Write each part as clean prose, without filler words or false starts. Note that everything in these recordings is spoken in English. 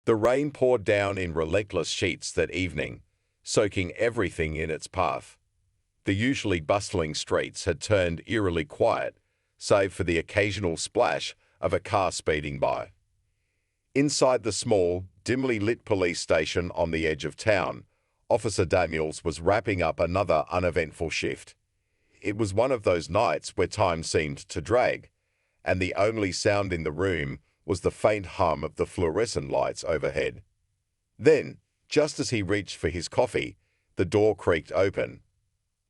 The rain poured down in relentless sheets that evening, soaking everything in its path. The usually bustling streets had turned eerily quiet, save for the occasional splash of a car speeding by. Inside the small, dimly lit police station on the edge of town, Officer Daniels was wrapping up another uneventful shift. It was one of those nights where time seemed to drag, and the only sound in the room was the faint hum of the fluorescent lights overhead. Then, just as he reached for his coffee, the door creaked open.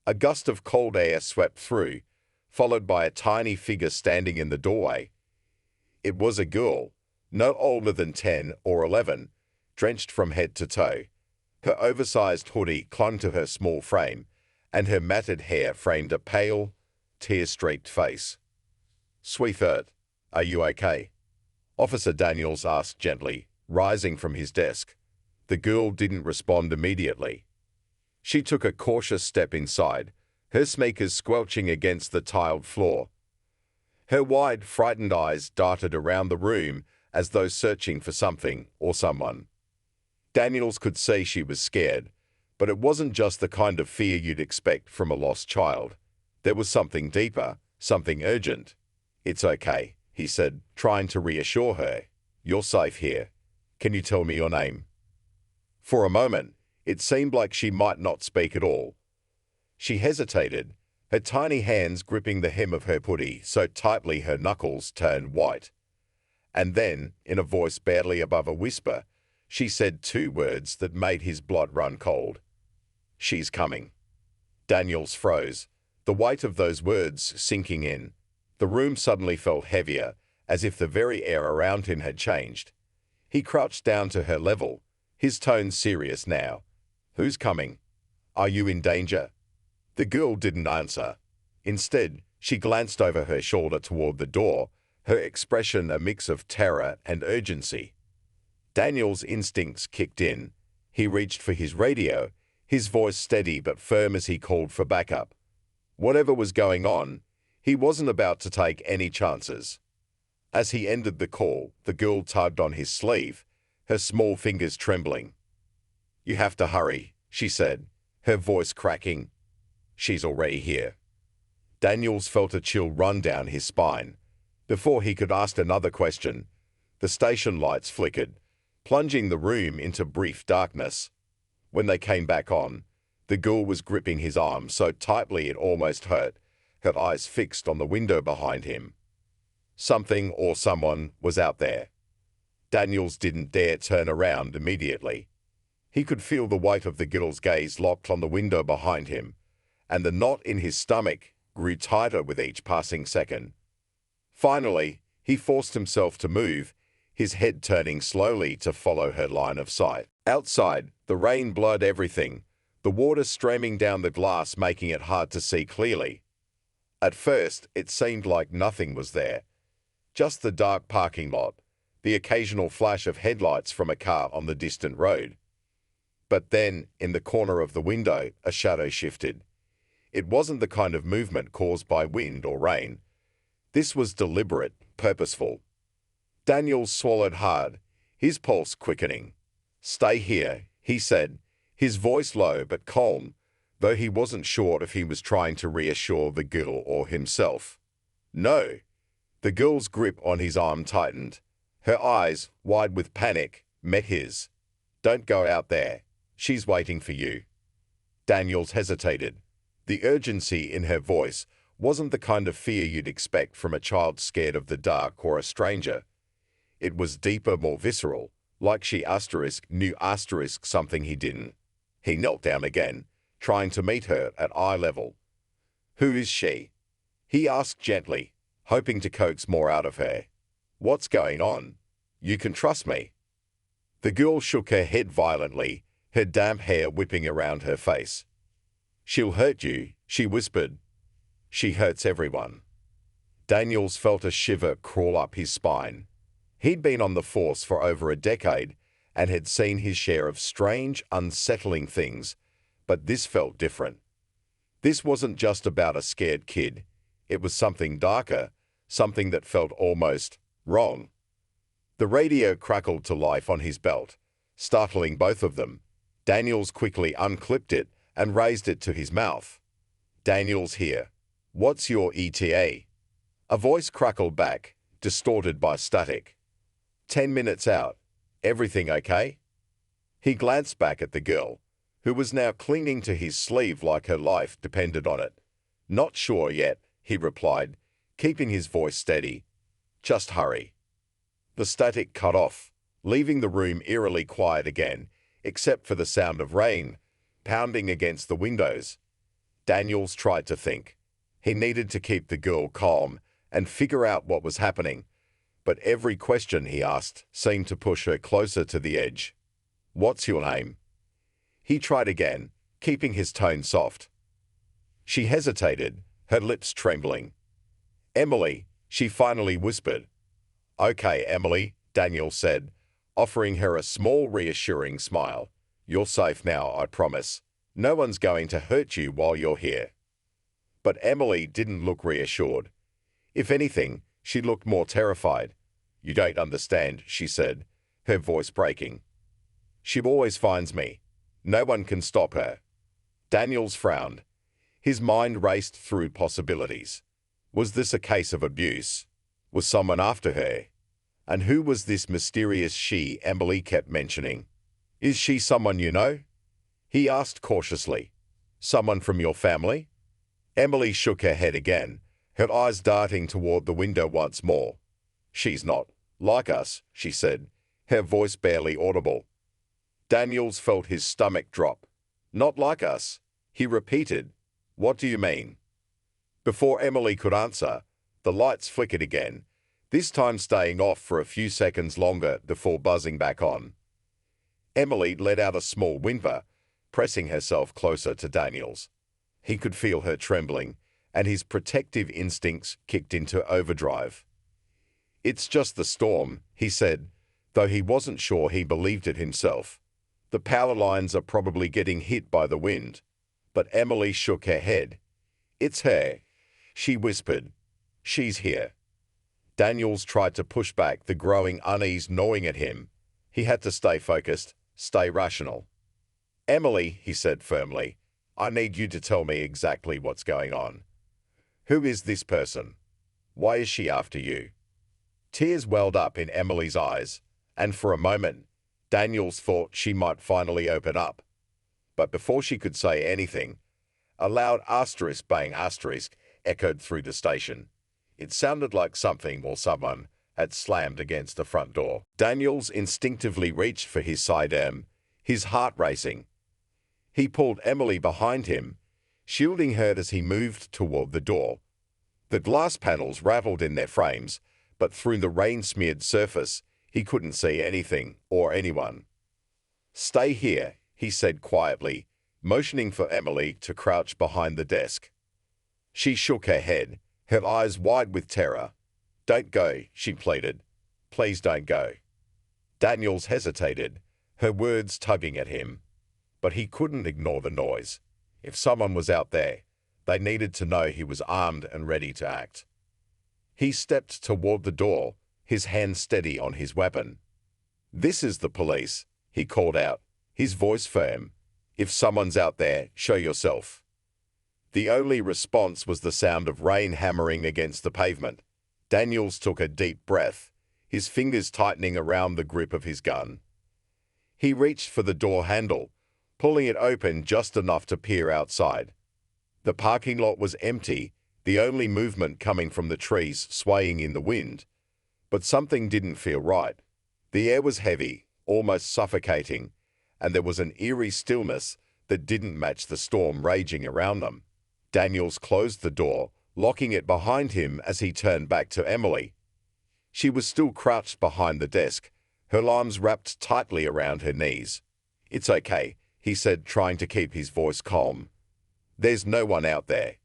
A gust of cold air swept through, followed by a tiny figure standing in the doorway. It was a girl, no older than 10 or 11, drenched from head to toe. Her oversized hoodie clung to her small frame, and her matted hair framed a pale, tear-streaked face. "Sweetheart, are you okay?" Officer Daniels asked gently, rising from his desk. The girl didn't respond immediately. She took a cautious step inside, her sneakers squelching against the tiled floor. Her wide, frightened eyes darted around the room as though searching for something or someone. Daniels could see she was scared, but it wasn't just the kind of fear you'd expect from a lost child. There was something deeper, something urgent. "It's okay," he said, trying to reassure her. "You're safe here. Can you tell me your name?" For a moment, it seemed like she might not speak at all. She hesitated, her tiny hands gripping the hem of her hoodie so tightly her knuckles turned white. And then, in a voice barely above a whisper, she said two words that made his blood run cold. "She's coming." Daniels froze, the weight of those words sinking in. The room suddenly felt heavier, as if the very air around him had changed. He crouched down to her level, his tone serious now. "Who's coming? Are you in danger?" The girl didn't answer. Instead, she glanced over her shoulder toward the door, her expression a mix of terror and urgency. Daniel's instincts kicked in. He reached for his radio, his voice steady but firm as he called for backup. Whatever was going on, he wasn't about to take any chances. As he ended the call, the girl tugged on his sleeve, her small fingers trembling. "You have to hurry," she said, her voice cracking. "She's already here." Daniels felt a chill run down his spine. Before he could ask another question, the station lights flickered, plunging the room into brief darkness. When they came back on, the girl was gripping his arm so tightly it almost hurt, her eyes fixed on the window behind him. Something or someone was out there. Daniels didn't dare turn around immediately. He could feel the weight of the girl's gaze locked on the window behind him, and the knot in his stomach grew tighter with each passing second. Finally, he forced himself to move, his head turning slowly to follow her line of sight. Outside, the rain blurred everything, the water streaming down the glass making it hard to see clearly. At first, it seemed like nothing was there. Just the dark parking lot, the occasional flash of headlights from a car on the distant road. But then, in the corner of the window, a shadow shifted. It wasn't the kind of movement caused by wind or rain. This was deliberate, purposeful. Daniels swallowed hard, his pulse quickening. "Stay here," he said, his voice low but calm, though he wasn't sure if he was trying to reassure the girl or himself. "No." The girl's grip on his arm tightened. Her eyes, wide with panic, met his. "Don't go out there. She's waiting for you." Daniels hesitated. The urgency in her voice wasn't the kind of fear you'd expect from a child scared of the dark or a stranger. It was deeper, more visceral, like she knew something he didn't. He knelt down again, trying to meet her at eye level. "Who is she?" he asked gently, hoping to coax more out of her. "What's going on? You can trust me." The girl shook her head violently, her damp hair whipping around her face. "She'll hurt you," she whispered. "She hurts everyone." Daniels felt a shiver crawl up his spine. He'd been on the force for over a decade and had seen his share of strange, unsettling things, but this felt different. This wasn't just about a scared kid. It was something darker, something that felt almost wrong. The radio crackled to life on his belt, startling both of them. Daniels quickly unclipped it and raised it to his mouth. "Daniels here. What's your ETA?" A voice crackled back, distorted by static. 10 minutes out. Everything okay?" He glanced back at the girl, who was now clinging to his sleeve like her life depended on it. "Not sure yet," he replied, keeping his voice steady. "Just hurry." The static cut off, leaving the room eerily quiet again, except for the sound of rain pounding against the windows. Daniels tried to think. He needed to keep the girl calm and figure out what was happening, but every question he asked seemed to push her closer to the edge. "What's your name?" He tried again, keeping his tone soft. She hesitated, her lips trembling. "Emily," she finally whispered. "Okay, Emily," Daniel said, offering her a small, reassuring smile. "You're safe now, I promise. No one's going to hurt you while you're here." But Emily didn't look reassured. If anything, she looked more terrified. "You don't understand," she said, her voice breaking. "She always finds me. No one can stop her." Daniels frowned. His mind raced through possibilities. Was this a case of abuse? Was someone after her? And who was this mysterious she Emily kept mentioning? "Is she someone you know?" he asked cautiously. "Someone from your family?" Emily shook her head again, her eyes darting toward the window once more. "She's not like us," she said, her voice barely audible. Daniels felt his stomach drop. "Not like us," he repeated. "What do you mean?" Before Emily could answer, the lights flickered again, this time staying off for a few seconds longer before buzzing back on. Emily let out a small whimper, pressing herself closer to Daniels. He could feel her trembling, and his protective instincts kicked into overdrive. "It's just the storm," he said, though he wasn't sure he believed it himself. "The power lines are probably getting hit by the wind." But Emily shook her head. "It's her," she whispered. "She's here." Daniels tried to push back the growing unease gnawing at him. He had to stay focused, stay rational. "Emily," he said firmly, "I need you to tell me exactly what's going on. Who is this person? Why is she after you?" Tears welled up in Emily's eyes, and for a moment, Daniels thought she might finally open up. But before she could say anything, a loud asterisk bang asterisk echoed through the station. It sounded like something or someone had slammed against the front door. Daniels instinctively reached for his sidearm, his heart racing. He pulled Emily behind him, shielding her as he moved toward the door. The glass panels rattled in their frames, but through the rain-smeared surface, he couldn't see anything or anyone. "Stay here," he said quietly, motioning for Emily to crouch behind the desk. She shook her head, her eyes wide with terror. "Don't go," she pleaded. "Please don't go." Daniels hesitated, her words tugging at him. But he couldn't ignore the noise. If someone was out there, they needed to know he was armed and ready to act. He stepped toward the door, his hand steady on his weapon. "This is the police," he called out, his voice firm. "If someone's out there, show yourself." The only response was the sound of rain hammering against the pavement. Daniels took a deep breath, his fingers tightening around the grip of his gun. He reached for the door handle, pulling it open just enough to peer outside. The parking lot was empty, the only movement coming from the trees swaying in the wind. But something didn't feel right. The air was heavy, almost suffocating, and there was an eerie stillness that didn't match the storm raging around them. Daniels closed the door, locking it behind him as he turned back to Emily. She was still crouched behind the desk, her arms wrapped tightly around her knees. "It's okay," he said, trying to keep his voice calm. "There's no one out there."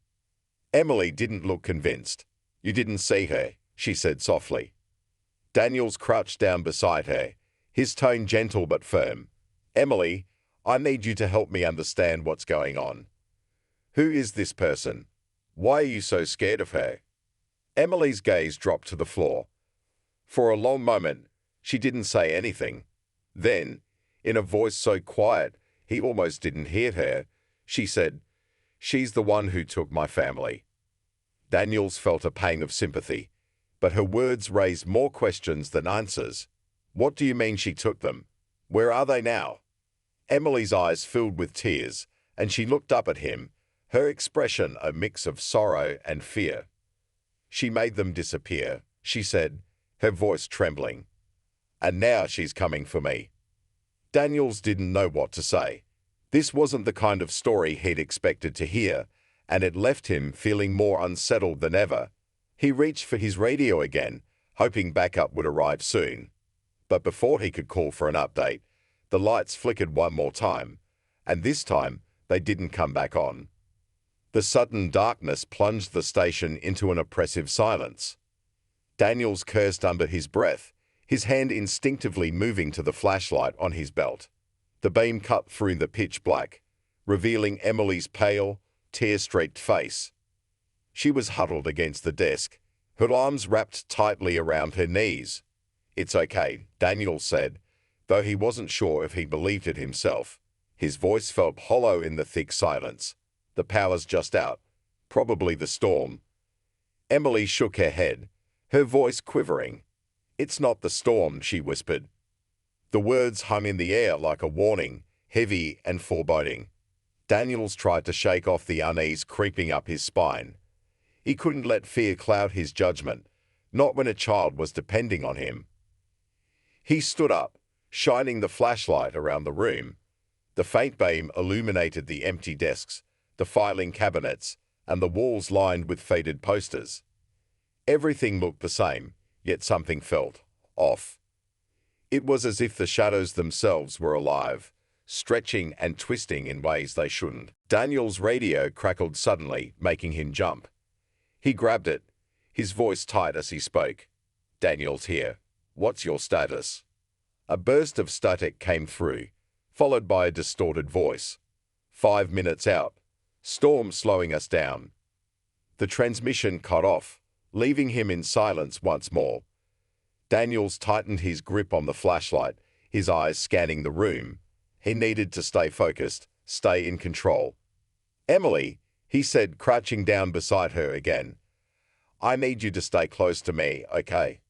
Emily didn't look convinced. "You didn't see her," she said softly. Daniels crouched down beside her, his tone gentle but firm. "Emily, I need you to help me understand what's going on. Who is this person? Why are you so scared of her?" Emily's gaze dropped to the floor. For a long moment, She didn't say anything. Then, in a voice so quiet he almost didn't hear her, she said, "She's the one who took my family." Daniels felt a pang of sympathy, but her words raised more questions than answers. "What do you mean she took them? Where are they now?" Emily's eyes filled with tears, and she looked up at him, her expression a mix of sorrow and fear. "She made them disappear," she said, her voice trembling. "And now she's coming for me." Daniels didn't know what to say. This wasn't the kind of story he'd expected to hear, and it left him feeling more unsettled than ever. He reached for his radio again, hoping backup would arrive soon. But before he could call for an update, the lights flickered one more time, and this time they didn't come back on. The sudden darkness plunged the station into an oppressive silence. Daniels cursed under his breath, his hand instinctively moving to the flashlight on his belt. The beam cut through the pitch black, revealing Emily's pale, tear-streaked face. She was huddled against the desk, her arms wrapped tightly around her knees. "It's okay," Daniels said, though he wasn't sure if he believed it himself. His voice felt hollow in the thick silence. "The power's just out. Probably the storm." Emily shook her head, her voice quivering. "It's not the storm," she whispered. The words hung in the air like a warning, heavy and foreboding. Daniels tried to shake off the unease creeping up his spine. He couldn't let fear cloud his judgment, not when a child was depending on him. He stood up, shining the flashlight around the room. The faint beam illuminated the empty desks, the filing cabinets, and the walls lined with faded posters. Everything looked the same, yet something felt off. It was as if the shadows themselves were alive, stretching and twisting in ways they shouldn't. Daniel's radio crackled suddenly, making him jump. He grabbed it, his voice tight as he spoke. "Daniel's here. What's your status?" A burst of static came through, followed by a distorted voice. 5 minutes out. Storm slowing us down." The transmission cut off, leaving him in silence once more. Daniels tightened his grip on the flashlight, his eyes scanning the room. He needed to stay focused, stay in control. "Emily," he said, crouching down beside her again. "I need you to stay close to me, okay?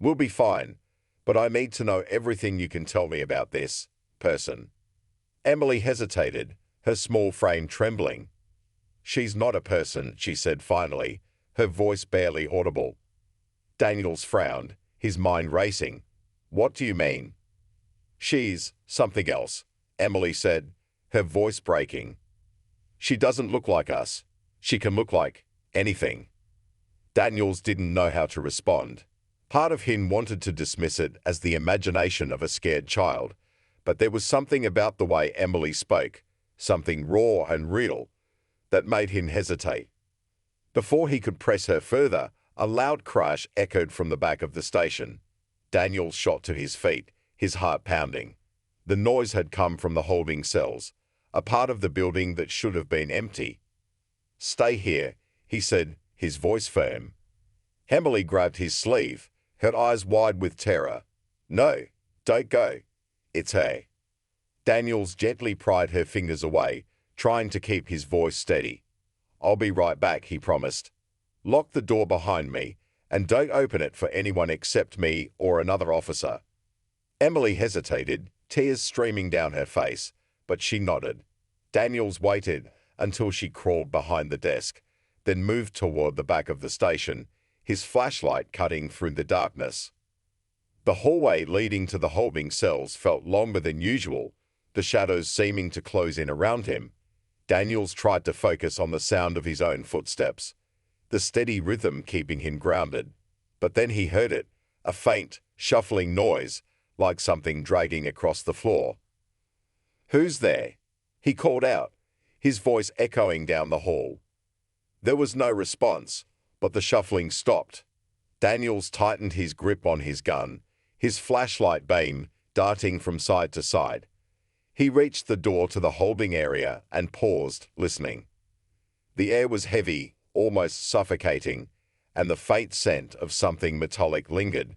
We'll be fine, but I need to know everything you can tell me about this person." Emily hesitated, her small frame trembling. "She's not a person," she said finally, her voice barely audible. Daniels frowned, his mind racing. "What do you mean?" "She's something else," Emily said, her voice breaking. "She doesn't look like us. She can look like anything." Daniels didn't know how to respond. Part of him wanted to dismiss it as the imagination of a scared child, but there was something about the way Emily spoke, something raw and real, that made him hesitate. Before he could press her further, a loud crash echoed from the back of the station. Daniel shot to his feet, his heart pounding. The noise had come from the holding cells, a part of the building that should have been empty. "Stay here," he said, his voice firm. Emily grabbed his sleeve, her eyes wide with terror. "No, don't go. It's her." Daniels gently pried her fingers away, trying to keep his voice steady. "I'll be right back," he promised. "Lock the door behind me, and don't open it for anyone except me or another officer." Emily hesitated, tears streaming down her face, but she nodded. Daniels waited until she crawled behind the desk, then moved toward the back of the station, his flashlight cutting through the darkness. The hallway leading to the holding cells felt longer than usual, the shadows seeming to close in around him. Daniels tried to focus on the sound of his own footsteps, the steady rhythm keeping him grounded. But then he heard it, a faint, shuffling noise, like something dragging across the floor. "Who's there?" he called out, his voice echoing down the hall. There was no response, but the shuffling stopped. Daniels tightened his grip on his gun, his flashlight beam darting from side to side. He reached the door to the holding area and paused, listening. The air was heavy, almost suffocating, and the faint scent of something metallic lingered.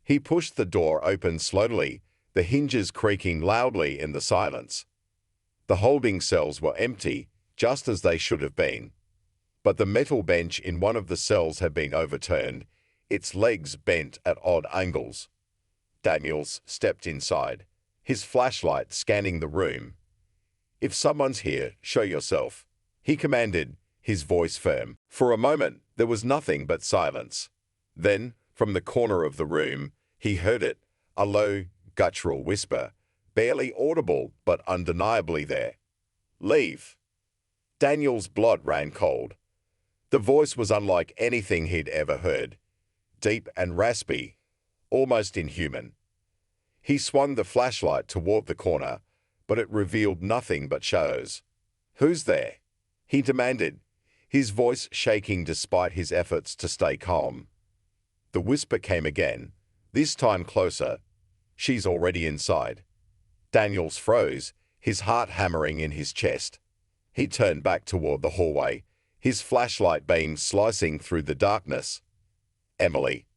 He pushed the door open slowly, the hinges creaking loudly in the silence. The holding cells were empty, just as they should have been. But the metal bench in one of the cells had been overturned, its legs bent at odd angles. Daniels stepped inside, his flashlight scanning the room. "If someone's here, show yourself," he commanded, his voice firm. For a moment, there was nothing but silence. Then, from the corner of the room, he heard it, a low, guttural whisper, barely audible but undeniably there. "Leave." Daniel's blood ran cold. The voice was unlike anything he'd ever heard, deep and raspy, almost inhuman. He swung the flashlight toward the corner, but it revealed nothing but shadows. "Who's there?" he demanded, his voice shaking despite his efforts to stay calm. The whisper came again, this time closer. "She's already inside." Daniels froze, his heart hammering in his chest. He turned back toward the hallway, his flashlight beam slicing through the darkness. "Emily."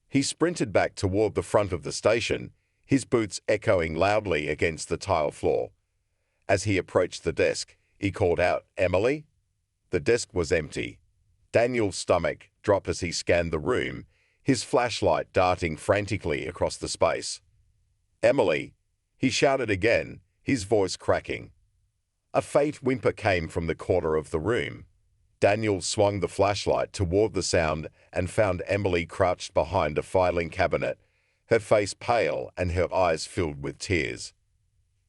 He sprinted back toward the front of the station, his boots echoing loudly against the tile floor. As he approached the desk, he called out, "Emily?" The desk was empty. Daniel's stomach dropped as he scanned the room, his flashlight darting frantically across the space. "Emily!" he shouted again, his voice cracking. A faint whimper came from the corner of the room. Daniel swung the flashlight toward the sound and found Emily crouched behind a filing cabinet, her face pale and her eyes filled with tears.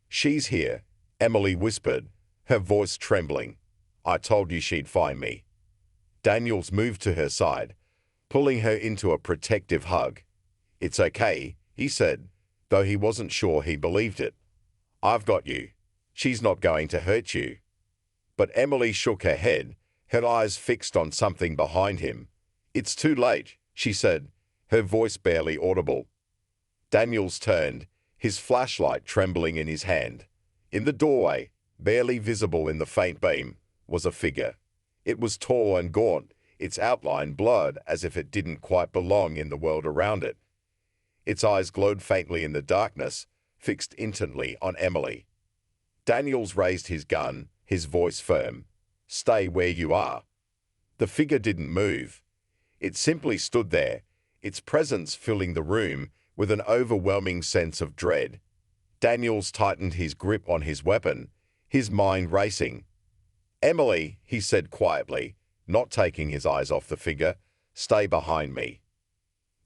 "She's here," Emily whispered, her voice trembling. "I told you she'd find me." Daniels moved to her side, pulling her into a protective hug. "It's okay," he said, though he wasn't sure he believed it. "I've got you. She's not going to hurt you." But Emily shook her head, her eyes fixed on something behind him. "It's too late," she said, her voice barely audible. Daniels turned, his flashlight trembling in his hand. In the doorway, barely visible in the faint beam, was a figure. It was tall and gaunt, its outline blurred as if it didn't quite belong in the world around it. Its eyes glowed faintly in the darkness, fixed intently on Emily. Daniels raised his gun, his voice firm. "Stay where you are." The figure didn't move. It simply stood there, its presence filling the room with an overwhelming sense of dread. Daniels tightened his grip on his weapon, his mind racing. "Emily," he said quietly, not taking his eyes off the figure, "stay behind me."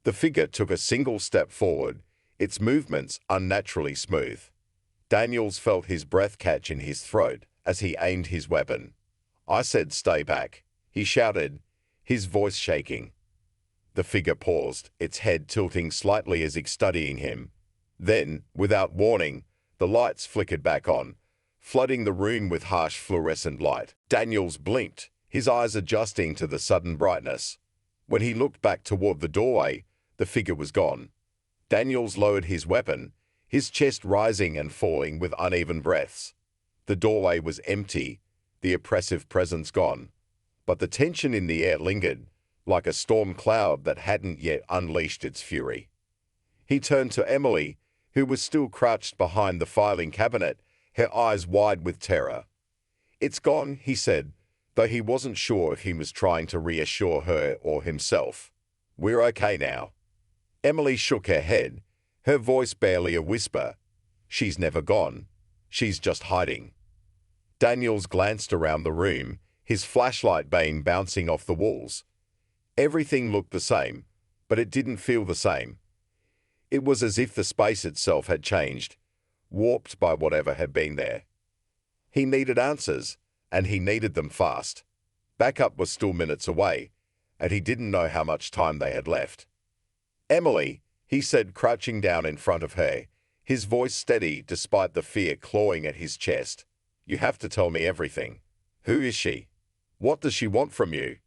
The figure took a single step forward, its movements unnaturally smooth. Daniels felt his breath catch in his throat as he aimed his weapon. "I said stay back," he shouted, his voice shaking. The figure paused, its head tilting slightly as if studying him. Then, without warning, the lights flickered back on, flooding the room with harsh fluorescent light. Daniels blinked, his eyes adjusting to the sudden brightness. When he looked back toward the doorway, the figure was gone. Daniels lowered his weapon, his chest rising and falling with uneven breaths. The doorway was empty, the oppressive presence gone. But the tension in the air lingered, like a storm cloud that hadn't yet unleashed its fury. He turned to Emily, who was still crouched behind the filing cabinet, her eyes wide with terror. "It's gone," he said, though he wasn't sure if he was trying to reassure her or himself. "We're okay now." Emily shook her head, her voice barely a whisper. "She's never gone. She's just hiding." Daniels glanced around the room, his flashlight beam bouncing off the walls. Everything looked the same, but it didn't feel the same. It was as if the space itself had changed, warped by whatever had been there. He needed answers, and he needed them fast. Backup was still minutes away, and he didn't know how much time they had left. "Emily," he said, crouching down in front of her, his voice steady despite the fear clawing at his chest. "You have to tell me everything. Who is she? What does she want from you?"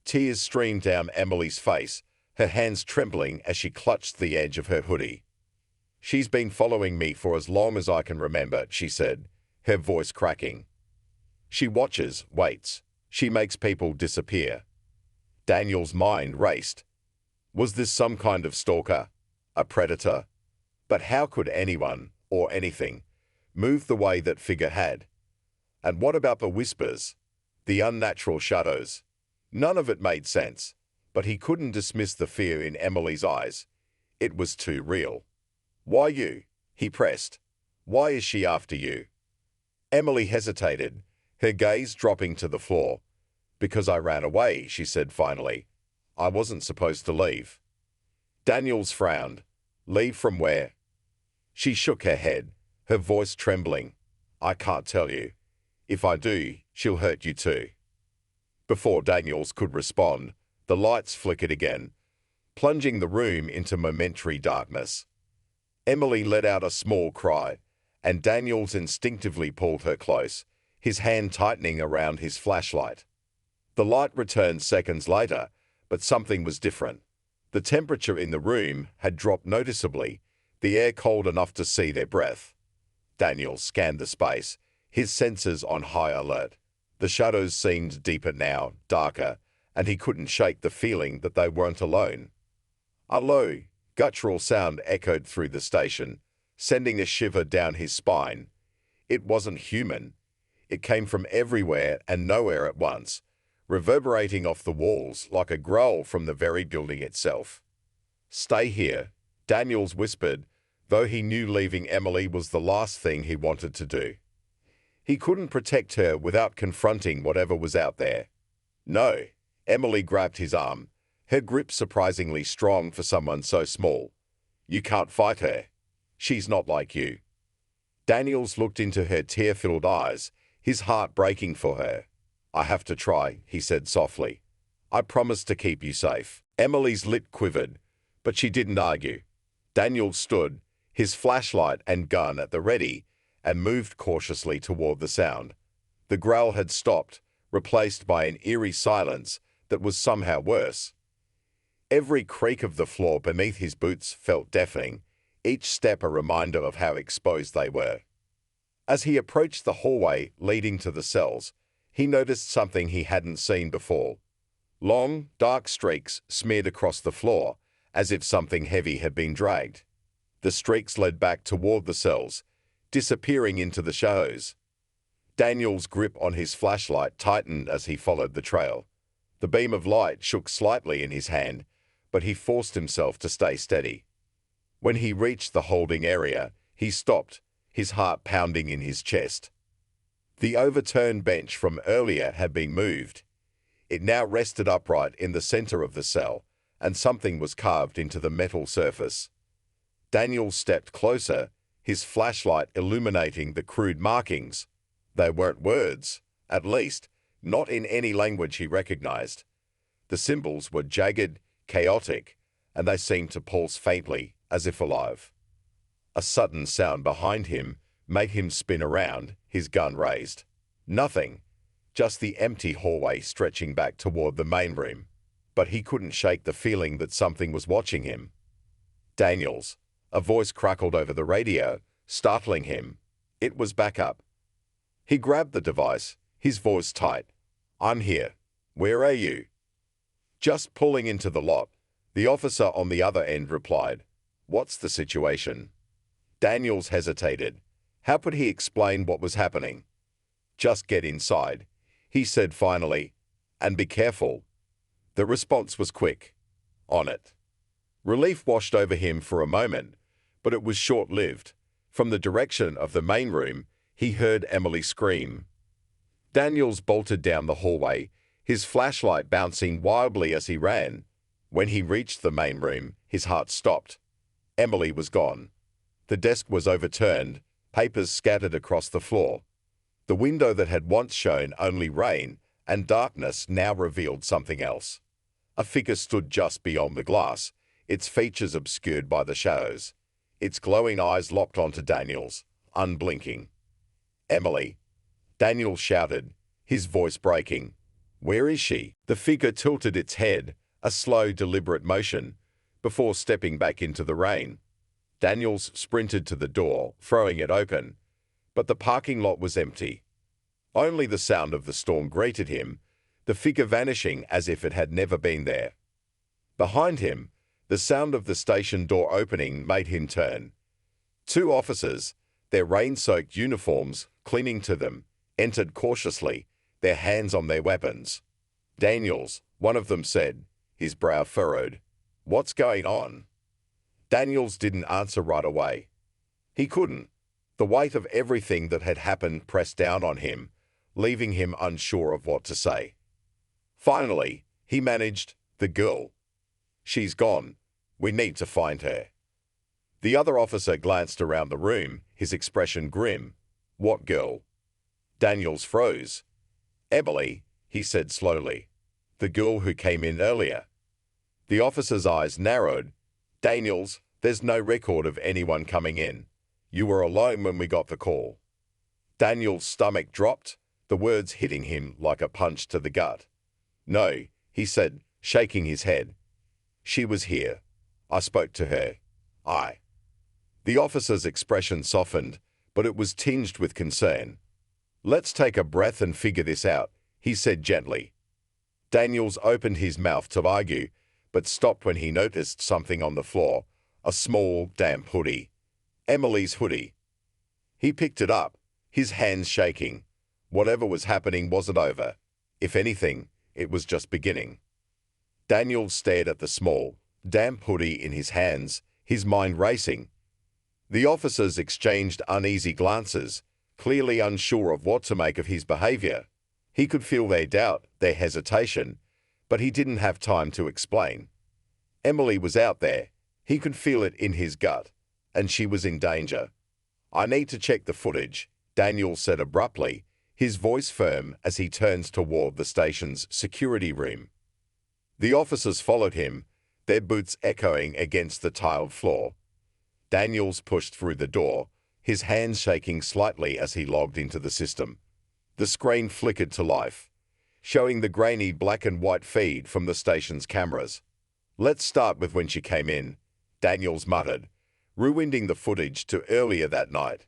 Tears streamed down Emily's face, her hands trembling as she clutched the edge of her hoodie. "She's been following me for as long as I can remember," she said, her voice cracking. "She watches, waits. She makes people disappear." Daniel's mind raced. Was this some kind of stalker? A predator. But how could anyone, or anything, move the way that figure had? And what about the whispers? The unnatural shadows? None of it made sense, but he couldn't dismiss the fear in Emily's eyes. It was too real. Why you? He pressed. Why is she after you? Emily hesitated, her gaze dropping to the floor. Because I ran away, she said finally. I wasn't supposed to leave. Daniels frowned. Leave from where? She shook her head, her voice trembling. I can't tell you. If I do, she'll hurt you too. Before Daniels could respond, the lights flickered again, plunging the room into momentary darkness. Emily let out a small cry, and Daniels instinctively pulled her close, his hand tightening around his flashlight. The light returned seconds later, but something was different. The temperature in the room had dropped noticeably, the air cold enough to see their breath. Daniels scanned the space, his senses on high alert. The shadows seemed deeper now, darker, and he couldn't shake the feeling that they weren't alone. A low, guttural sound echoed through the station, sending a shiver down his spine. It wasn't human. It came from everywhere and nowhere at once, reverberating off the walls like a growl from the very building itself. Stay here, Daniels whispered, though he knew leaving Emily was the last thing he wanted to do. He couldn't protect her without confronting whatever was out there. No, Emily grabbed his arm, her grip surprisingly strong for someone so small. You can't fight her. She's not like you. Daniels looked into her tear-filled eyes, his heart breaking for her. I have to try, he said softly. I promise to keep you safe. Emily's lip quivered, but she didn't argue. Daniels stood, his flashlight and gun at the ready, and moved cautiously toward the sound. The growl had stopped, replaced by an eerie silence that was somehow worse. Every creak of the floor beneath his boots felt deafening, each step a reminder of how exposed they were. As he approached the hallway leading to the cells, he noticed something he hadn't seen before. Long, dark streaks smeared across the floor, as if something heavy had been dragged. The streaks led back toward the cells, disappearing into the shadows. Daniel's grip on his flashlight tightened as he followed the trail. The beam of light shook slightly in his hand, but he forced himself to stay steady. When he reached the holding area, he stopped, his heart pounding in his chest. The overturned bench from earlier had been moved. It now rested upright in the center of the cell, and something was carved into the metal surface. Daniel stepped closer, his flashlight illuminating the crude markings. They weren't words, at least, not in any language he recognized. The symbols were jagged, chaotic, and they seemed to pulse faintly, as if alive. A sudden sound behind him made him spin around, his gun raised. Nothing, just the empty hallway stretching back toward the main room. But he couldn't shake the feeling that something was watching him. Daniels. A voice crackled over the radio, startling him. It was backup. He grabbed the device, his voice tight. I'm here. Where are you? Just pulling into the lot, the officer on the other end replied. What's the situation? Daniels hesitated. How could he explain what was happening? Just get inside, he said finally, and be careful. The response was quick. On it. Relief washed over him for a moment, but it was short-lived. From the direction of the main room, he heard Emily scream. Daniels bolted down the hallway, his flashlight bouncing wildly as he ran. When he reached the main room, his heart stopped. Emily was gone. The desk was overturned, papers scattered across the floor. The window that had once shown only rain and darkness now revealed something else. A figure stood just beyond the glass, its features obscured by the shadows. Its glowing eyes locked onto Daniel's, unblinking. Emily. Daniel shouted, his voice breaking. Where is she? The figure tilted its head, a slow, deliberate motion, before stepping back into the rain. Daniels sprinted to the door, throwing it open, but the parking lot was empty. Only the sound of the storm greeted him, the figure vanishing as if it had never been there. Behind him, The sound of the station door opening made him turn. Two officers, their rain-soaked uniforms clinging to them, entered cautiously, their hands on their weapons. "Daniels," one of them said, his brow furrowed. "What's going on?" Daniels didn't answer right away. He couldn't. The weight of everything that had happened pressed down on him, leaving him unsure of what to say. Finally, he managed, "The girl. She's gone. We need to find her." The other officer glanced around the room, his expression grim. "What girl?" Daniels froze. "Emily," he said slowly. "The girl who came in earlier." The officer's eyes narrowed. "Daniels, there's no record of anyone coming in. You were alone when we got the call." Daniels' stomach dropped, the words hitting him like a punch to the gut. "No," he said, shaking his head. "She was here. I spoke to her. The officer's expression softened, but it was tinged with concern. "Let's take a breath and figure this out," he said gently. Daniels opened his mouth to argue, but stopped when he noticed something on the floor, a small, damp hoodie. Emily's hoodie. He picked it up, his hands shaking. Whatever was happening wasn't over. If anything, it was just beginning. Daniels stared at the small, damp hoodie in his hands, his mind racing. The officers exchanged uneasy glances, clearly unsure of what to make of his behavior. He could feel their doubt, their hesitation, but he didn't have time to explain. Emily was out there. He could feel it in his gut, and she was in danger. "I need to check the footage," Daniels said abruptly, his voice firm as he turned toward the station's security room. The officers followed him, their boots echoing against the tiled floor. Daniels pushed through the door, his hands shaking slightly as he logged into the system. The screen flickered to life, showing the grainy black and white feed from the station's cameras. "Let's start with when she came in," Daniels muttered, rewinding the footage to earlier that night.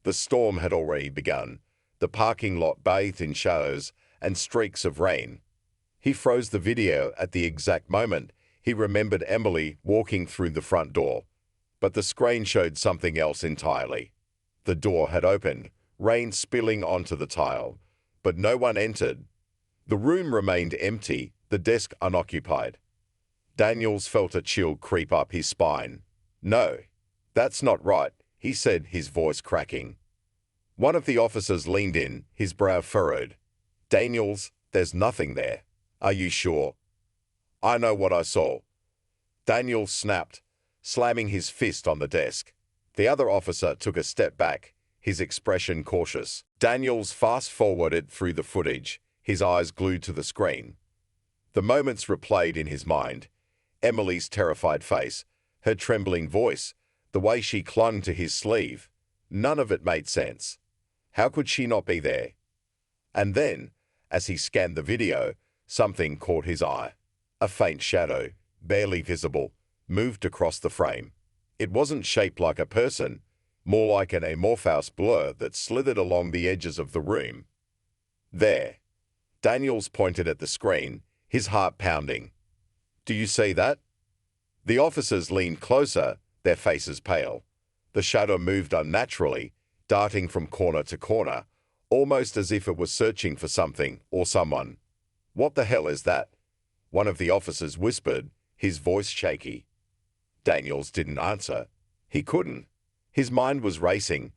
The storm had already begun, the parking lot bathed in shadows and streaks of rain. He froze the video at the exact moment he remembered Emily walking through the front door. But the screen showed something else entirely. The door had opened, rain spilling onto the tile, but no one entered. The room remained empty, the desk unoccupied. Daniels felt a chill creep up his spine. "No, that's not right," he said, his voice cracking. One of the officers leaned in, his brow furrowed. "Daniels, there's nothing there. Are you sure?" "I know what I saw." Daniels snapped, slamming his fist on the desk. The other officer took a step back, his expression cautious. Daniels fast-forwarded through the footage, his eyes glued to the screen. The moments replayed in his mind. Emily's terrified face, her trembling voice, the way she clung to his sleeve. None of it made sense. How could she not be there? And then, as he scanned the video, something caught his eye. A faint shadow, barely visible, moved across the frame. It wasn't shaped like a person, more like an amorphous blur that slithered along the edges of the room. "There." Daniels pointed at the screen, his heart pounding. "Do you see that?" The officers leaned closer, their faces pale. The shadow moved unnaturally, darting from corner to corner, almost as if it was searching for something or someone. "What the hell is that?" one of the officers whispered, his voice shaky. Daniels didn't answer. He couldn't. His mind was racing,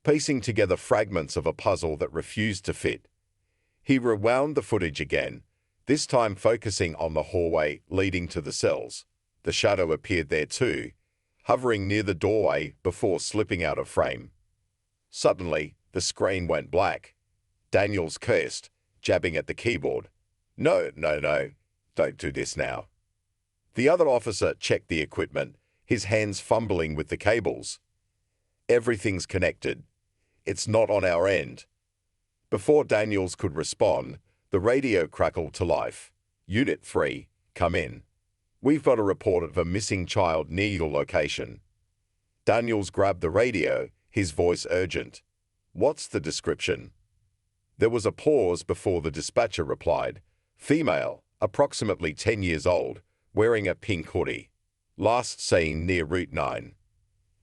piecing together fragments of a puzzle that refused to fit. He rewound the footage again, this time focusing on the hallway leading to the cells. The shadow appeared there too, hovering near the doorway before slipping out of frame. Suddenly, the screen went black. Daniels cursed, jabbing at the keyboard. No, don't do this now." The other officer checked the equipment, his hands fumbling with the cables. "Everything's connected. It's not on our end." Before Daniels could respond, the radio crackled to life. "Unit 3, come in. We've got a report of a missing child near your location." Daniels grabbed the radio, his voice urgent. "What's the description?" There was a pause before the dispatcher replied. "Female, approximately 10 years old, wearing a pink hoodie." Last seen near Route 9.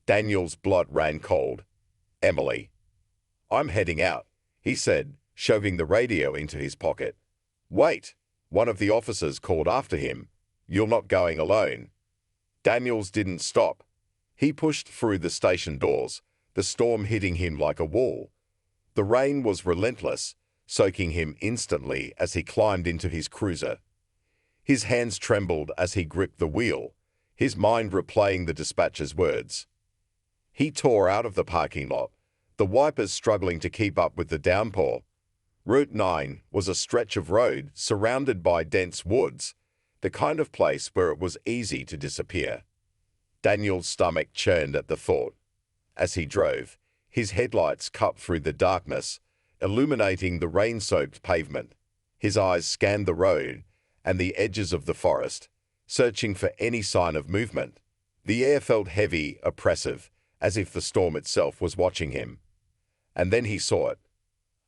Daniel's blood ran cold. Emily. I'm heading out, he said, shoving the radio into his pocket. Wait, one of the officers called after him. You're not going alone. Daniels didn't stop. He pushed through the station doors, the storm hitting him like a wall. The rain was relentless, soaking him instantly as he climbed into his cruiser. His hands trembled as he gripped the wheel, his mind replaying the dispatcher's words. He tore out of the parking lot, the wipers struggling to keep up with the downpour. Route 9 was a stretch of road surrounded by dense woods, the kind of place where it was easy to disappear. Daniel's stomach churned at the thought. As he drove, his headlights cut through the darkness, illuminating the rain-soaked pavement. His eyes scanned the road and the edges of the forest, searching for any sign of movement. The air felt heavy, oppressive, as if the storm itself was watching him. And then he saw it.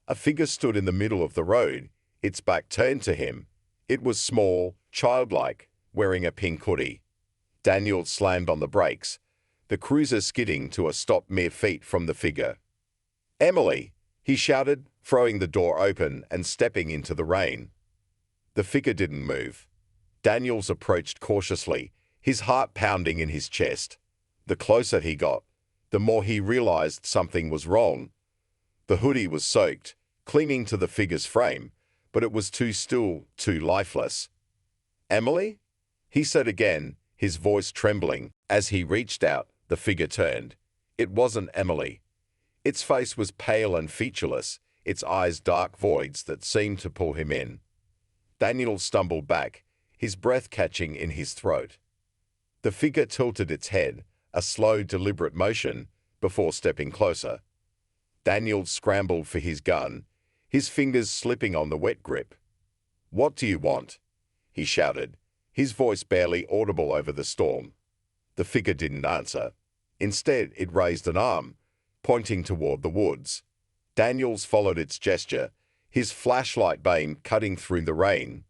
A figure stood in the middle of the road, its back turned to him. It was small, childlike, wearing a pink hoodie. Daniel slammed on the brakes, the cruiser skidding to a stop mere feet from the figure. Emily, he shouted, throwing the door open and stepping into the rain. The figure didn't move. Daniels approached cautiously, his heart pounding in his chest. The closer he got, the more he realized something was wrong. The hoodie was soaked, clinging to the figure's frame, but it was too still, too lifeless. Emily? He said again, his voice trembling. As he reached out, the figure turned. It wasn't Emily. Its face was pale and featureless, its eyes dark voids that seemed to pull him in. Daniel stumbled back, his breath catching in his throat. The figure tilted its head, a slow, deliberate motion, before stepping closer. Daniel scrambled for his gun, his fingers slipping on the wet grip. "What do you want?" he shouted, his voice barely audible over the storm. The figure didn't answer. Instead, it raised an arm, pointing toward the woods. Daniels followed its gesture, his flashlight beam cutting through the rain.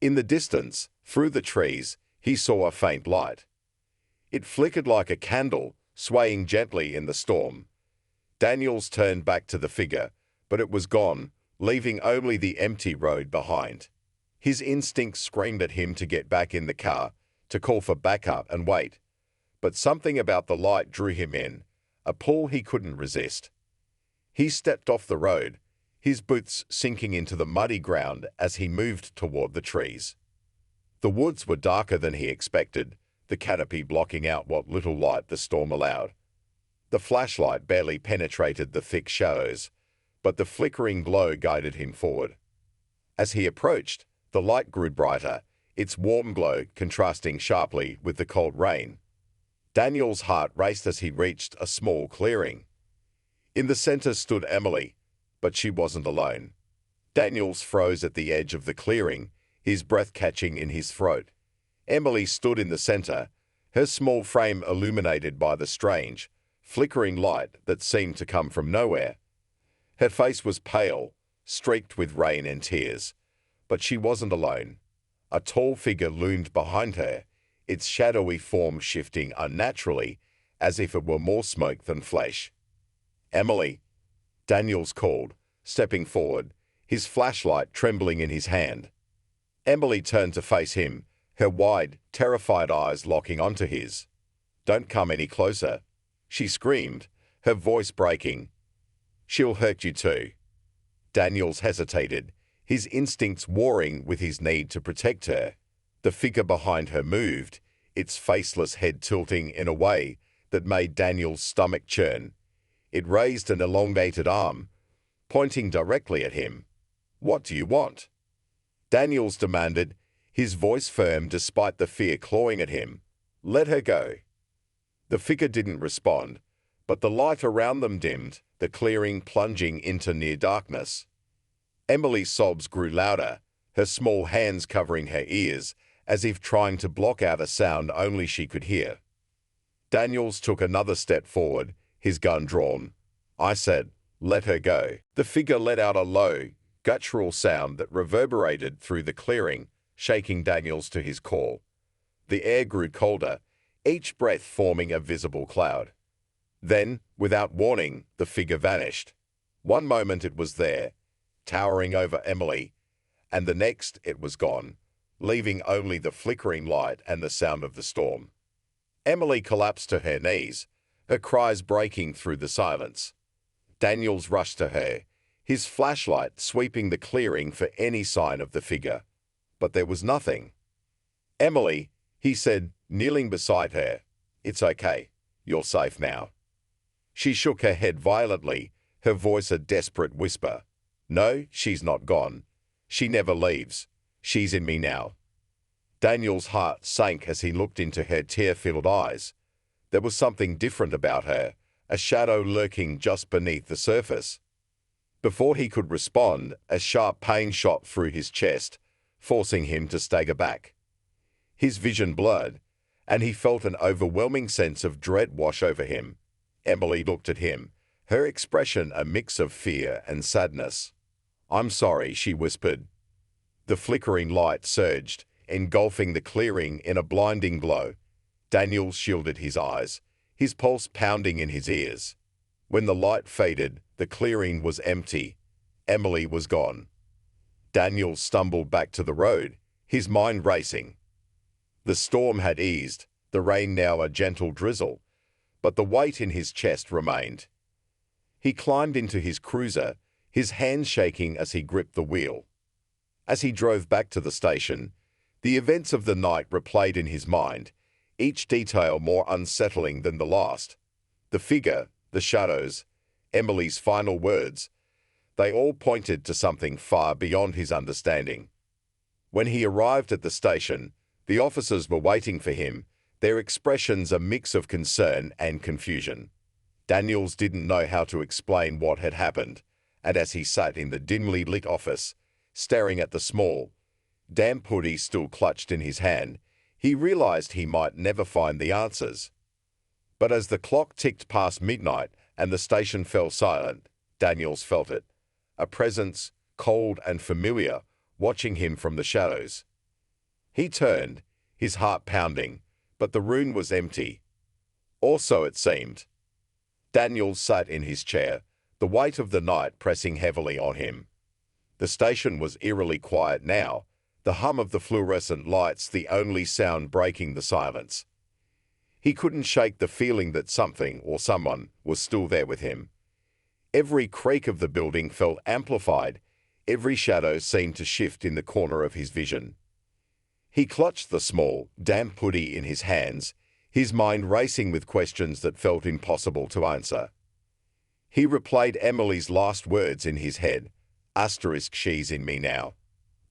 In the distance, through the trees, he saw a faint light. It flickered like a candle, swaying gently in the storm. Daniels turned back to the figure, but it was gone, leaving only the empty road behind. His instincts screamed at him to get back in the car, to call for backup and wait. But something about the light drew him in, a pull he couldn't resist. He stepped off the road, his boots sinking into the muddy ground as he moved toward the trees. The woods were darker than he expected, the canopy blocking out what little light the storm allowed. The flashlight barely penetrated the thick shadows, but the flickering glow guided him forward. As he approached, the light grew brighter, its warm glow contrasting sharply with the cold rain. Daniel's heart raced as he reached a small clearing. In the center stood Emily, but she wasn't alone. Daniels froze at the edge of the clearing, his breath catching in his throat. Emily stood in the center, her small frame illuminated by the strange, flickering light that seemed to come from nowhere. Her face was pale, streaked with rain and tears, but she wasn't alone. A tall figure loomed behind her, its shadowy form shifting unnaturally, as if it were more smoke than flesh. "Emily," Daniels called, stepping forward, his flashlight trembling in his hand. Emily turned to face him, her wide, terrified eyes locking onto his. "Don't come any closer," she screamed, her voice breaking. "She'll hurt you too." Daniels hesitated, his instincts warring with his need to protect her. The figure behind her moved, its faceless head tilting in a way that made Daniel's stomach churn. It raised an elongated arm, pointing directly at him. "What do you want?" Daniels demanded, his voice firm despite the fear clawing at him. "Let her go." The figure didn't respond, but the light around them dimmed, the clearing plunging into near darkness. Emily's sobs grew louder, her small hands covering her ears, as if trying to block out a sound only she could hear. Daniels took another step forward, his gun drawn. "I said, let her go." The figure let out a low, guttural sound that reverberated through the clearing, shaking Daniels to his core. The air grew colder, each breath forming a visible cloud. Then, without warning, the figure vanished. One moment it was there, towering over Emily, and the next it was gone, leaving only the flickering light and the sound of the storm. Emily collapsed to her knees, her cries breaking through the silence. Daniels rushed to her, his flashlight sweeping the clearing for any sign of the figure. But there was nothing. "Emily," he said, kneeling beside her, "it's okay. You're safe now." She shook her head violently, her voice a desperate whisper. "No, she's not gone. She never leaves. She's in me now." Daniel's heart sank as he looked into her tear-filled eyes. There was something different about her, a shadow lurking just beneath the surface. Before he could respond, a sharp pain shot through his chest, forcing him to stagger back. His vision blurred, and he felt an overwhelming sense of dread wash over him. Emily looked at him, her expression a mix of fear and sadness. "I'm sorry," she whispered. The flickering light surged, engulfing the clearing in a blinding glow. Daniel shielded his eyes, his pulse pounding in his ears. When the light faded, the clearing was empty. Emily was gone. Daniel stumbled back to the road, his mind racing. The storm had eased, the rain now a gentle drizzle, but the weight in his chest remained. He climbed into his cruiser, his hands shaking as he gripped the wheel. As he drove back to the station, the events of the night replayed in his mind, each detail more unsettling than the last. The figure, the shadows, Emily's final words, they all pointed to something far beyond his understanding. When he arrived at the station, the officers were waiting for him, their expressions a mix of concern and confusion. Daniels didn't know how to explain what had happened, and as he sat in the dimly lit office, staring at the small, damp hoodie still clutched in his hand, he realized he might never find the answers. But as the clock ticked past midnight and the station fell silent, Daniels felt it, a presence, cold and familiar, watching him from the shadows. He turned, his heart pounding, but the room was empty. Or so it seemed. Daniels sat in his chair, the weight of the night pressing heavily on him. The station was eerily quiet now, the hum of the fluorescent lights the only sound breaking the silence. He couldn't shake the feeling that something or someone was still there with him. Every creak of the building felt amplified, every shadow seemed to shift in the corner of his vision. He clutched the small, damp hoodie in his hands, his mind racing with questions that felt impossible to answer. He replayed Emily's last words in his head. Asterisk, she's in me now.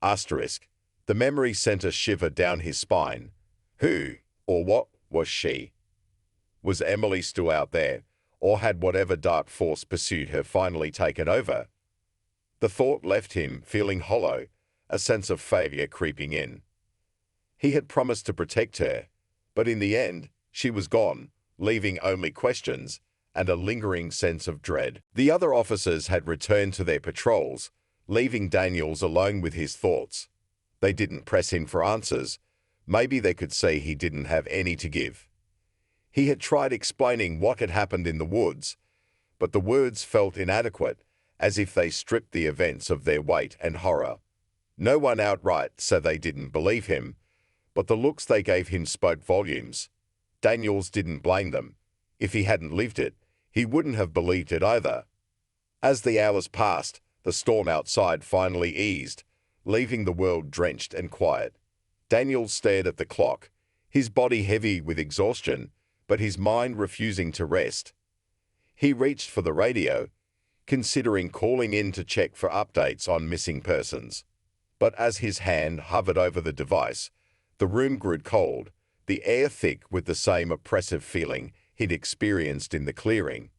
Asterisk. The memory sent a shiver down his spine. Who, or what, was she? Was Emily still out there, or had whatever dark force pursued her finally taken over? The thought left him feeling hollow, a sense of failure creeping in. He had promised to protect her, but in the end, she was gone, leaving only questions and a lingering sense of dread. The other officers had returned to their patrols, leaving Daniels alone with his thoughts. They didn't press him for answers. Maybe they could see he didn't have any to give. He had tried explaining what had happened in the woods, but the words felt inadequate, as if they stripped the events of their weight and horror. No one outright said they didn't believe him, but the looks they gave him spoke volumes. Daniels didn't blame them. If he hadn't lived it, he wouldn't have believed it either. As the hours passed, the storm outside finally eased, leaving the world drenched and quiet. Daniels stared at the clock, his body heavy with exhaustion, but his mind refusing to rest. He reached for the radio, considering calling in to check for updates on missing persons. But as his hand hovered over the device, the room grew cold, the air thick with the same oppressive feeling he'd experienced in the clearing.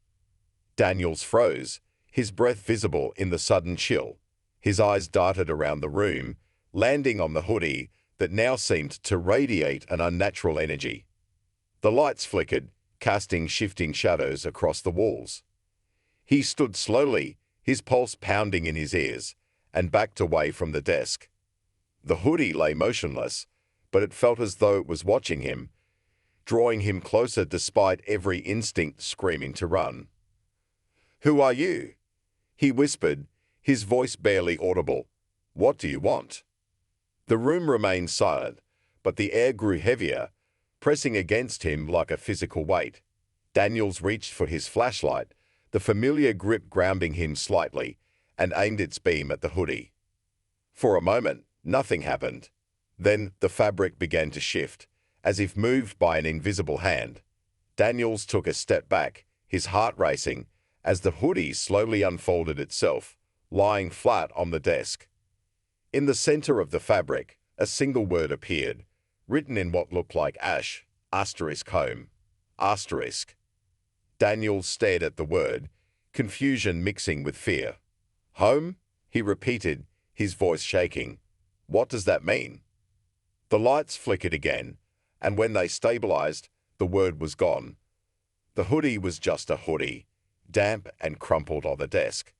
Daniels froze, his breath visible in the sudden chill. His eyes darted around the room, landing on the hoodie that now seemed to radiate an unnatural energy. The lights flickered, casting shifting shadows across the walls. He stood slowly, his pulse pounding in his ears, and backed away from the desk. The hoodie lay motionless, but it felt as though it was watching him, drawing him closer despite every instinct screaming to run. "Who are you?" he whispered, his voice barely audible. "What do you want?" The room remained silent, but the air grew heavier, pressing against him like a physical weight. Daniels reached for his flashlight, the familiar grip grounding him slightly, and aimed its beam at the hoodie. For a moment, nothing happened. Then the fabric began to shift, as if moved by an invisible hand. Daniels took a step back, his heart racing, as the hoodie slowly unfolded itself, lying flat on the desk. In the center of the fabric, a single word appeared, written in what looked like ash, *home, *. Daniels stared at the word, confusion mixing with fear. "Home?" he repeated, his voice shaking. "What does that mean?" The lights flickered again, and when they stabilized, the word was gone. The hoodie was just a hoodie, damp and crumpled on the desk.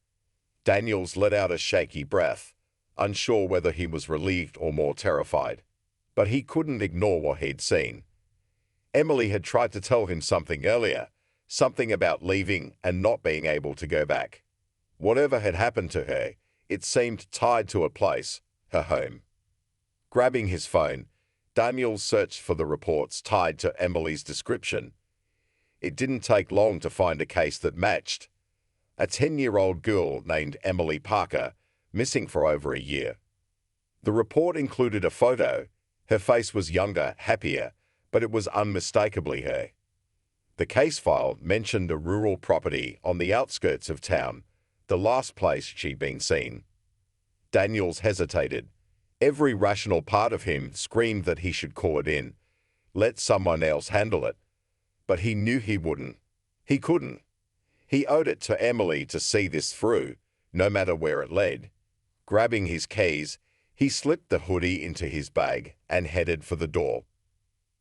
Daniels let out a shaky breath, unsure whether he was relieved or more terrified. But he couldn't ignore what he'd seen. Emily had tried to tell him something earlier, something about leaving and not being able to go back. Whatever had happened to her, it seemed tied to a place, her home. Grabbing his phone, Daniels searched for the reports tied to Emily's description. It didn't take long to find a case that matched. A 10-year-old girl named Emily Parker, missing for over a year. The report included a photo. Her face was younger, happier, but it was unmistakably her. The case file mentioned a rural property on the outskirts of town, the last place she'd been seen. Daniels hesitated. Every rational part of him screamed that he should call it in, let someone else handle it. But he knew he wouldn't. He couldn't. He owed it to Emily to see this through, no matter where it led. Grabbing his keys, he slipped the hoodie into his bag and headed for the door.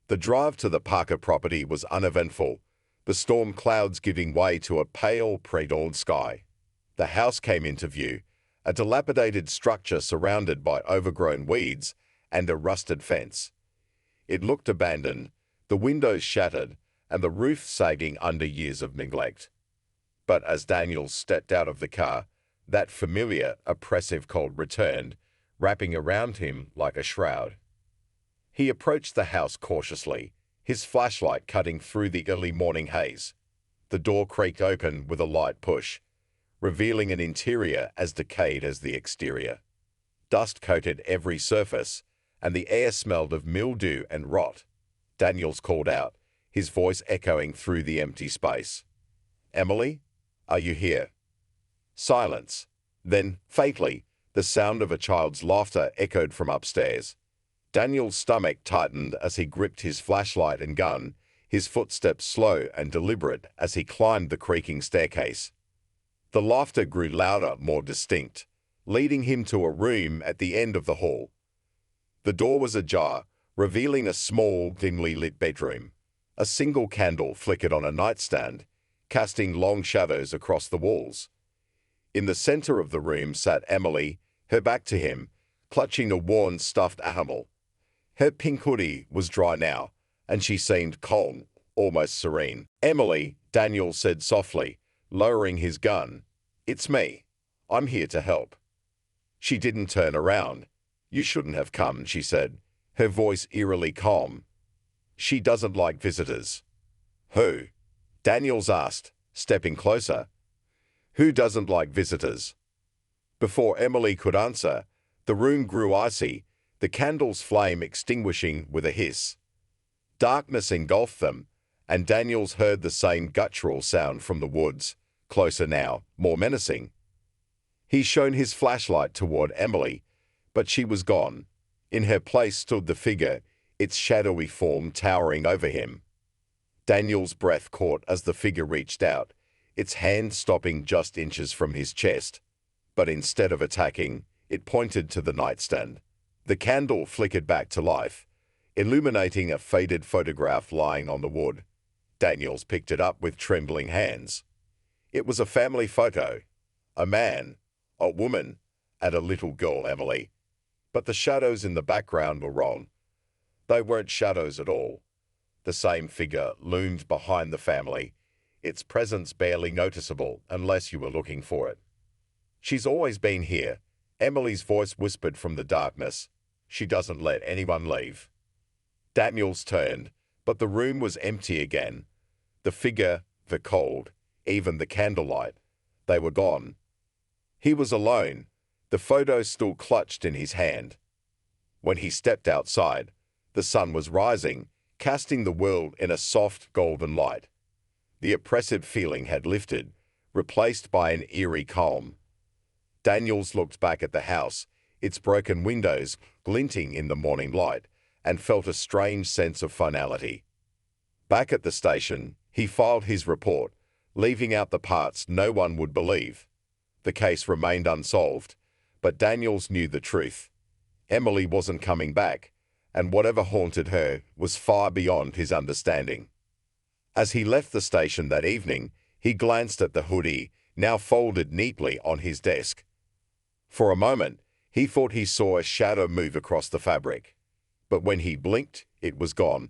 The drive to the Parker property was uneventful, the storm clouds giving way to a pale pre-dawn sky. The house came into view, a dilapidated structure surrounded by overgrown weeds and a rusted fence. It looked abandoned, the windows shattered, and the roof sagging under years of neglect. But as Daniels stepped out of the car, that familiar, oppressive cold returned, wrapping around him like a shroud. He approached the house cautiously, his flashlight cutting through the early morning haze. The door creaked open with a light push, revealing an interior as decayed as the exterior. Dust coated every surface, and the air smelled of mildew and rot. Daniels called out, his voice echoing through the empty space. "Emily, are you here?" Silence. Then, faintly, the sound of a child's laughter echoed from upstairs. Daniel's stomach tightened as he gripped his flashlight and gun, his footsteps slow and deliberate as he climbed the creaking staircase. The laughter grew louder, more distinct, leading him to a room at the end of the hall. The door was ajar, revealing a small, dimly lit bedroom. A single candle flickered on a nightstand, casting long shadows across the walls. In the center of the room sat Emily, her back to him, clutching a worn stuffed animal. Her pink hoodie was dry now, and she seemed calm, almost serene. "Emily," Daniel said softly, lowering his gun. "It's me. I'm here to help." She didn't turn around. "You shouldn't have come," she said, her voice eerily calm. "She doesn't like visitors." "Who?" Daniels asked, stepping closer. "Who doesn't like visitors?" Before Emily could answer, the room grew icy, the candle's flame extinguishing with a hiss. Darkness engulfed them, and Daniels heard the same guttural sound from the woods, closer now, more menacing. He shone his flashlight toward Emily, but she was gone. In her place stood the figure, its shadowy form towering over him. Daniel's breath caught as the figure reached out, its hand stopping just inches from his chest. But instead of attacking, it pointed to the nightstand. The candle flickered back to life, illuminating a faded photograph lying on the wood. Daniels picked it up with trembling hands. It was a family photo. A man, a woman, and a little girl, Emily. But the shadows in the background were wrong. They weren't shadows at all. The same figure loomed behind the family, its presence barely noticeable unless you were looking for it. She's always been here, Emily's voice whispered from the darkness. She doesn't let anyone leave. Daniels turned, but the room was empty again. The figure, the cold, even the candlelight, they were gone. He was alone, the photo still clutched in his hand. When he stepped outside, the sun was rising, casting the world in a soft golden light. The oppressive feeling had lifted, replaced by an eerie calm. Daniels looked back at the house, its broken windows glinting in the morning light, and felt a strange sense of finality. Back at the station, he filed his report, leaving out the parts no one would believe. The case remained unsolved, but Daniels knew the truth. Emily wasn't coming back, and whatever haunted her was far beyond his understanding. As he left the station that evening, he glanced at the hoodie, now folded neatly on his desk. For a moment, he thought he saw a shadow move across the fabric. But when he blinked, it was gone.